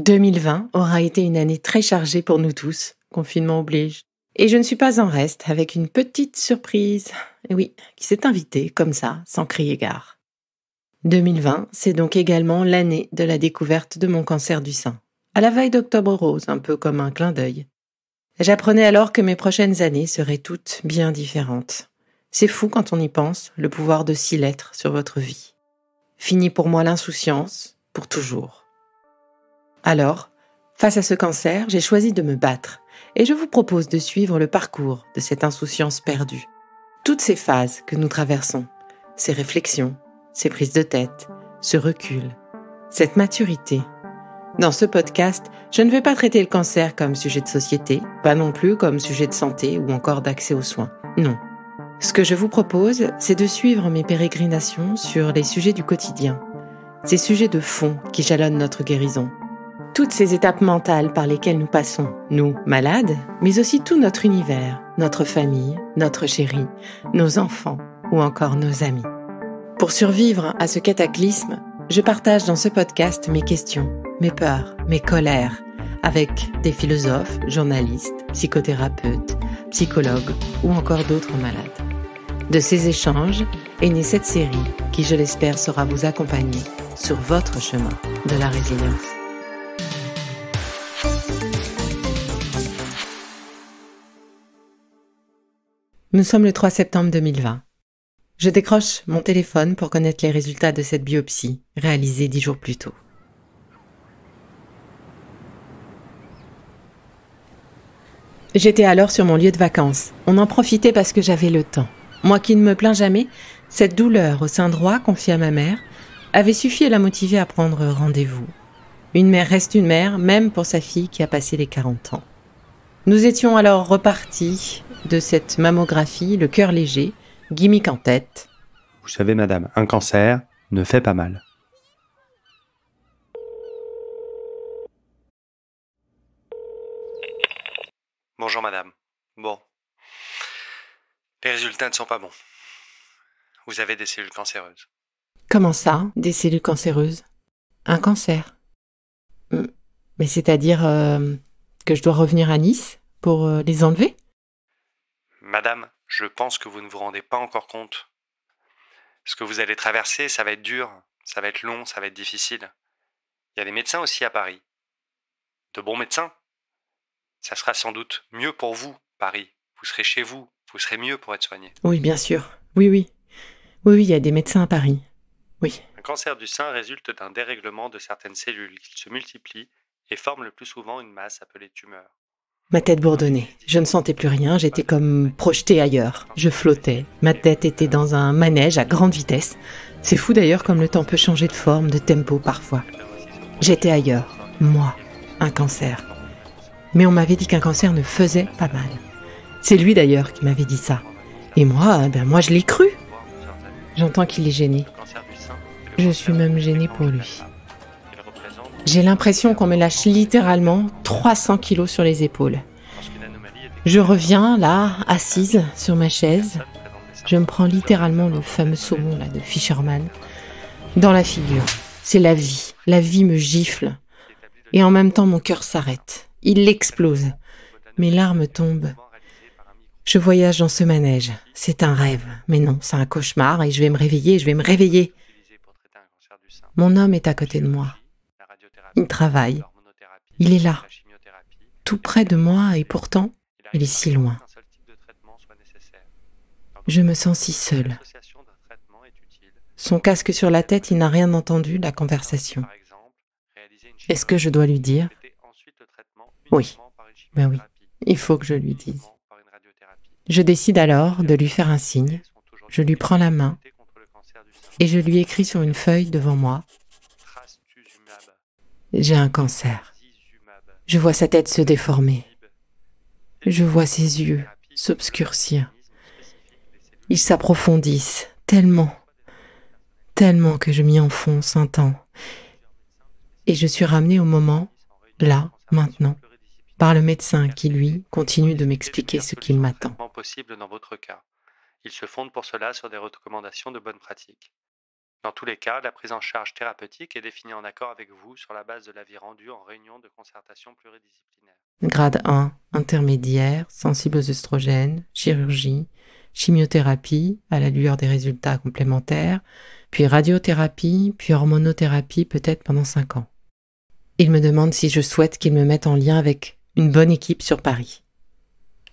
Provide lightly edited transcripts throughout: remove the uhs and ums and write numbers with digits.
2020 aura été une année très chargée pour nous tous, confinement oblige. Et je ne suis pas en reste avec une petite surprise, oui, qui s'est invitée comme ça, sans crier gare. 2020, c'est donc également l'année de la découverte de mon cancer du sein. À la veille d'Octobre Rose, un peu comme un clin d'œil. J'apprenais alors que mes prochaines années seraient toutes bien différentes. C'est fou quand on y pense, le pouvoir de 6 lettres sur votre vie. Fini pour moi l'insouciance, pour toujours. Alors, face à ce cancer, j'ai choisi de me battre et je vous propose de suivre le parcours de cette insouciance perdue. Toutes ces phases que nous traversons, ces réflexions, ces prises de tête, ce recul, cette maturité. Dans ce podcast, je ne vais pas traiter le cancer comme sujet de société, pas non plus comme sujet de santé ou encore d'accès aux soins. Non. Ce que je vous propose, c'est de suivre mes pérégrinations sur les sujets du quotidien, ces sujets de fond qui jalonnent notre guérison. Toutes ces étapes mentales par lesquelles nous passons, nous, malades, mais aussi tout notre univers, notre famille, notre chéri, nos enfants ou encore nos amis. Pour survivre à ce cataclysme, je partage dans ce podcast mes questions, mes peurs, mes colères, avec des philosophes, journalistes, psychothérapeutes, psychologues ou encore d'autres malades. De ces échanges est née cette série qui, je l'espère, saura vous accompagner sur votre chemin de la résilience. Nous sommes le 3 septembre 2020. Je décroche mon téléphone pour connaître les résultats de cette biopsie, réalisée 10 jours plus tôt. J'étais alors sur mon lieu de vacances. On en profitait parce que j'avais le temps. Moi qui ne me plains jamais, cette douleur au sein droit confiée à ma mère avait suffi à la motiver à prendre rendez-vous. Une mère reste une mère, même pour sa fille qui a passé les 40 ans. Nous étions alors repartis de cette mammographie, le cœur léger, gimmick en tête. Vous savez, madame, un cancer ne fait pas mal. Bonjour madame. Bon. Les résultats ne sont pas bons. Vous avez des cellules cancéreuses. Comment ça, des cellules cancéreuses? Un cancer? Mais c'est-à-dire que je dois revenir à Nice pour les enlever? Madame, je pense que vous ne vous rendez pas encore compte. Ce que vous allez traverser, ça va être dur, ça va être long, ça va être difficile. Il y a des médecins aussi à Paris. De bons médecins. Ça sera sans doute mieux pour vous, Paris. Vous serez chez vous, vous serez mieux pour être soigné. Oui, bien sûr. Oui, il y a des médecins à Paris. Oui. Un cancer du sein résulte d'un dérèglement de certaines cellules qui se multiplient et forment le plus souvent une masse appelée tumeur. Ma tête bourdonnait. Je ne sentais plus rien, j'étais comme projetée ailleurs. Je flottais. Ma tête était dans un manège à grande vitesse. C'est fou d'ailleurs comme le temps peut changer de forme, de tempo parfois. J'étais ailleurs. Moi, un cancer. Mais on m'avait dit qu'un cancer ne faisait pas mal. C'est lui d'ailleurs qui m'avait dit ça. Et moi, moi je l'ai cru. J'entends qu'il est gêné. Je suis même gênée pour lui. J'ai l'impression qu'on me lâche littéralement 300 kilos sur les épaules. Je reviens là, assise sur ma chaise. Je me prends littéralement le fameux saumon là de Fisherman dans la figure. C'est la vie. La vie me gifle. Et en même temps, mon cœur s'arrête. Il explose. Mes larmes tombent. Je voyage dans ce manège. C'est un rêve. Mais non, c'est un cauchemar et je vais me réveiller. Mon homme est à côté de moi. Il travaille. Il est là. Tout près de moi et pourtant, il est si loin. Je me sens si seule. Son casque sur la tête, il n'a rien entendu, la conversation. Est-ce que je dois lui dire? Oui. Ben oui, il faut que je lui dise. Je décide alors de lui faire un signe. Je lui prends la main et je lui écris sur une feuille devant moi. J'ai un cancer. Je vois sa tête se déformer. Je vois ses yeux s'obscurcir. Ils s'approfondissent tellement que je m'y enfonce un temps. Et je suis ramenée au moment, là, maintenant, par le médecin qui, lui, continue de m'expliquer ce qu'il m'attend. Possible dans votre cas. Il se fonde pour cela sur des recommandations de bonne pratique. Dans tous les cas, la prise en charge thérapeutique est définie en accord avec vous sur la base de l'avis rendu en réunion de concertation pluridisciplinaire. Grade 1, intermédiaire, sensible aux oestrogènes, chirurgie, chimiothérapie, à la lueur des résultats complémentaires, puis radiothérapie, puis hormonothérapie peut-être pendant 5 ans. Il me demande si je souhaite qu'il me mette en lien avec une bonne équipe sur Paris.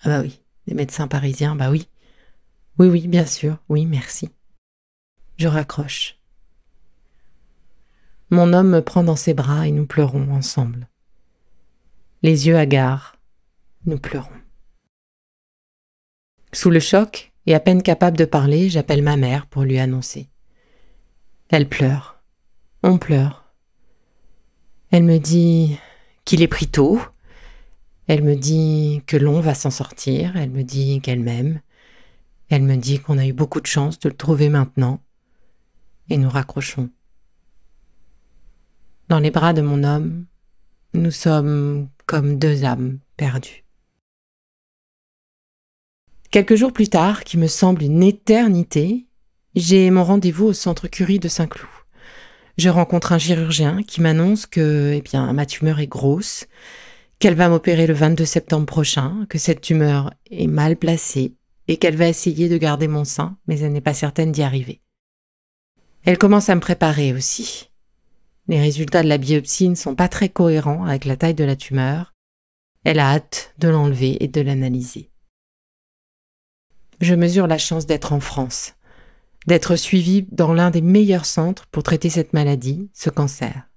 Ah bah oui, les médecins parisiens, bah oui. Oui, bien sûr, oui, merci. Je raccroche. Mon homme me prend dans ses bras et nous pleurons ensemble. Les yeux hagards, nous pleurons. Sous le choc, et à peine capable de parler, j'appelle ma mère pour lui annoncer. Elle pleure. On pleure. Elle me dit qu'il est pris tôt. Elle me dit que l'on va s'en sortir. Elle me dit qu'elle m'aime. Elle me dit qu'on a eu beaucoup de chance de le trouver maintenant. Et nous raccrochons. Dans les bras de mon homme, nous sommes comme 2 âmes perdues. Quelques jours plus tard, qui me semble une éternité, j'ai mon rendez-vous au centre Curie de Saint-Cloud. Je rencontre un chirurgien qui m'annonce que, ma tumeur est grosse, qu'elle va m'opérer le 22 septembre prochain, que cette tumeur est mal placée et qu'elle va essayer de garder mon sein, mais elle n'est pas certaine d'y arriver. Elle commence à me préparer aussi. Les résultats de la biopsie ne sont pas très cohérents avec la taille de la tumeur. Elle a hâte de l'enlever et de l'analyser. Je mesure la chance d'être en France, d'être suivie dans l'un des meilleurs centres pour traiter cette maladie, ce cancer.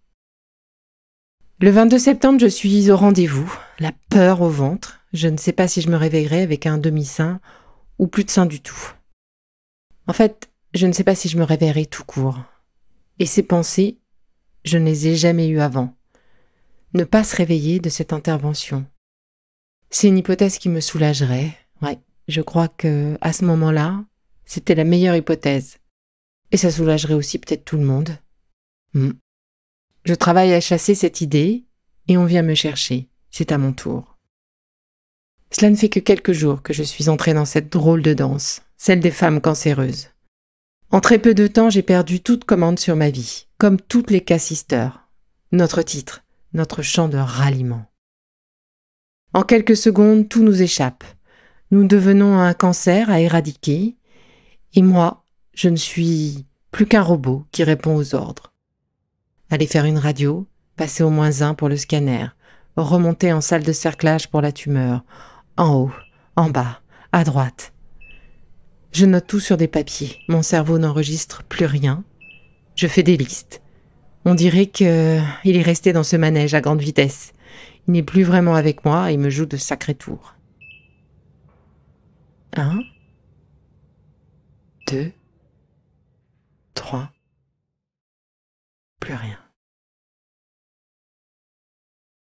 Le 22 septembre, je suis au rendez-vous, la peur au ventre. Je ne sais pas si je me réveillerai avec un demi-sein ou plus de sein du tout. En fait, je ne sais pas si je me réveillerai tout court. Et ces pensées, je ne les ai jamais eues avant. Ne pas se réveiller de cette intervention. C'est une hypothèse qui me soulagerait. Ouais, je crois que à ce moment-là, c'était la meilleure hypothèse. Et ça soulagerait aussi peut-être tout le monde. Je travaille à chasser cette idée et on vient me chercher. C'est à mon tour. Cela ne fait que quelques jours que je suis entrée dans cette drôle de danse, celle des femmes cancéreuses. En très peu de temps, j'ai perdu toute commande sur ma vie, comme toutes les Cas-Sisters. Notre titre, notre chant de ralliement. En quelques secondes, tout nous échappe. Nous devenons un cancer à éradiquer, et moi, je ne suis plus qu'un robot qui répond aux ordres. Aller faire une radio, passer au -1 pour le scanner, remonter en salle de cerclage pour la tumeur, en haut, en bas, à droite. Je note tout sur des papiers. Mon cerveau n'enregistre plus rien. Je fais des listes. On dirait qu'il est resté dans ce manège à grande vitesse. Il n'est plus vraiment avec moi et me joue de sacrés tours. 1, 2, 3. Plus rien.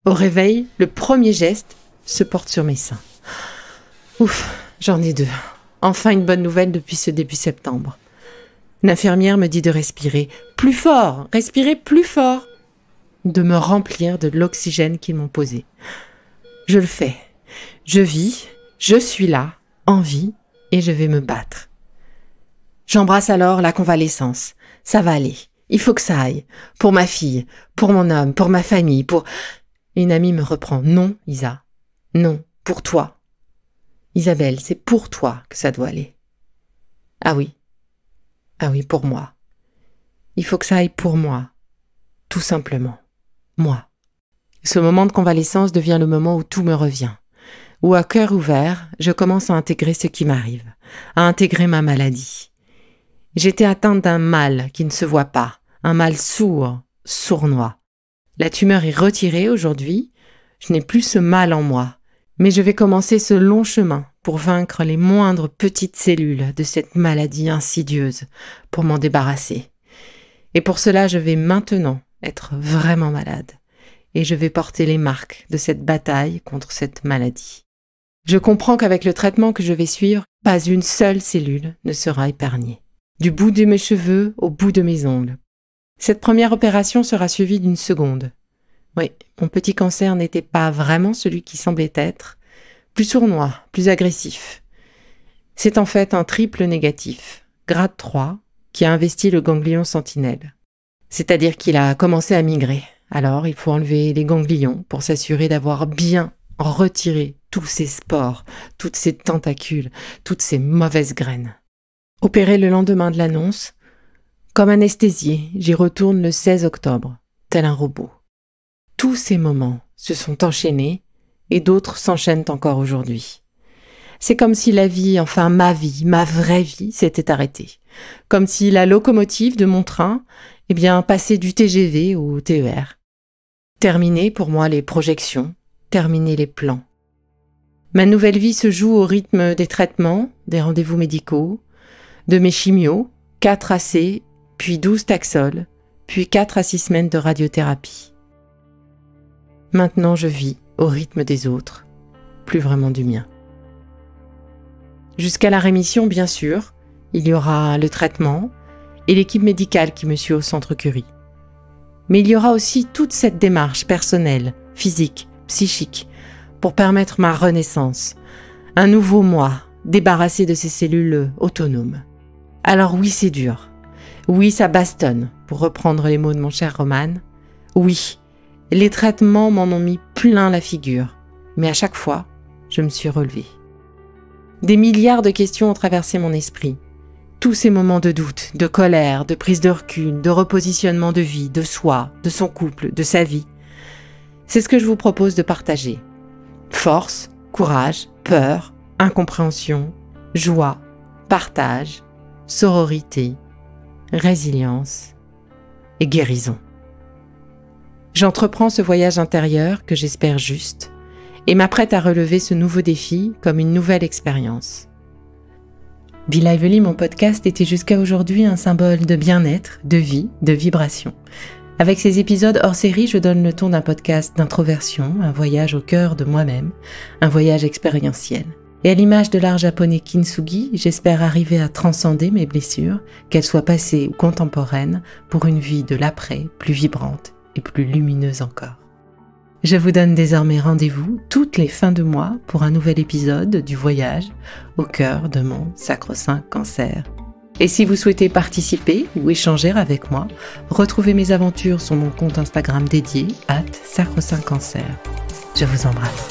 Au réveil, le premier geste se porte sur mes seins. Ouf, j'en ai 2. Enfin une bonne nouvelle depuis ce début septembre. L'infirmière me dit de respirer plus fort, respirer plus fort, de me remplir de l'oxygène qu'ils m'ont posé. Je le fais. Je vis, je suis là, en vie, et je vais me battre. J'embrasse alors la convalescence. Ça va aller. Il faut que ça aille. Pour ma fille, pour mon homme, pour ma famille, pour... Une amie me reprend. Non, Isa. Non, pour toi. Isabelle, c'est pour toi que ça doit aller. Ah oui, pour moi. Il faut que ça aille pour moi. Tout simplement. Moi. Ce moment de convalescence devient le moment où tout me revient. Où à cœur ouvert, je commence à intégrer ce qui m'arrive, à intégrer ma maladie. J'étais atteinte d'un mal qui ne se voit pas, un mal sourd, sournois. La tumeur est retirée aujourd'hui, je n'ai plus ce mal en moi, mais je vais commencer ce long chemin pour vaincre les moindres petites cellules de cette maladie insidieuse, pour m'en débarrasser. Et pour cela, je vais maintenant être vraiment malade, et je vais porter les marques de cette bataille contre cette maladie. Je comprends qu'avec le traitement que je vais suivre, pas une seule cellule ne sera épargnée. Du bout de mes cheveux au bout de mes ongles. Cette première opération sera suivie d'une seconde. Oui, mon petit cancer n'était pas vraiment celui qui semblait être, plus sournois, plus agressif. C'est en fait un triple négatif, grade 3, qui a investi le ganglion sentinelle. C'est-à-dire qu'il a commencé à migrer. Alors, il faut enlever les ganglions pour s'assurer d'avoir bien retiré tous ces spores, toutes ces tentacules, toutes ces mauvaises graines. Opéré le lendemain de l'annonce, comme anesthésié, j'y retourne le 16 octobre, tel un robot. Tous ces moments se sont enchaînés et d'autres s'enchaînent encore aujourd'hui. C'est comme si la vie, enfin ma vie, ma vraie vie, s'était arrêtée. Comme si la locomotive de mon train, passait du TGV au TER. Terminé pour moi les projections, terminé les plans. Ma nouvelle vie se joue au rythme des traitements, des rendez-vous médicaux, de mes chimios, 4 AC, puis 12 Taxol, puis 4 à 6 semaines de radiothérapie. Maintenant je vis au rythme des autres, plus vraiment du mien. Jusqu'à la rémission, bien sûr, il y aura le traitement et l'équipe médicale qui me suit au centre Curie. Mais il y aura aussi toute cette démarche personnelle, physique, psychique, pour permettre ma renaissance, un nouveau moi, débarrassé de ces cellules autonomes. Alors oui, c'est dur. Oui, ça bastonne, pour reprendre les mots de mon cher Roman. Oui, les traitements m'en ont mis plein la figure, mais à chaque fois, je me suis relevée. Des milliards de questions ont traversé mon esprit. Tous ces moments de doute, de colère, de prise de recul, de repositionnement de vie, de soi, de son couple, de sa vie. C'est ce que je vous propose de partager. Force, courage, peur, incompréhension, joie, partage, sororité, résilience et guérison. J'entreprends ce voyage intérieur que j'espère juste et m'apprête à relever ce nouveau défi comme une nouvelle expérience. Be Lively, mon podcast, était jusqu'à aujourd'hui un symbole de bien-être, de vie, de vibration. Avec ces épisodes hors série, je donne le ton d'un podcast d'introversion, un voyage au cœur de moi-même, un voyage expérientiel. Et à l'image de l'art japonais Kintsugi, j'espère arriver à transcender mes blessures, qu'elles soient passées ou contemporaines, pour une vie de l'après plus vibrante et plus lumineuse encore. Je vous donne désormais rendez-vous toutes les fins de mois pour un nouvel épisode du voyage au cœur de mon sacro-saint cancer. Et si vous souhaitez participer ou échanger avec moi, retrouvez mes aventures sur mon compte Instagram dédié @sacro-saint cancer. Je vous embrasse.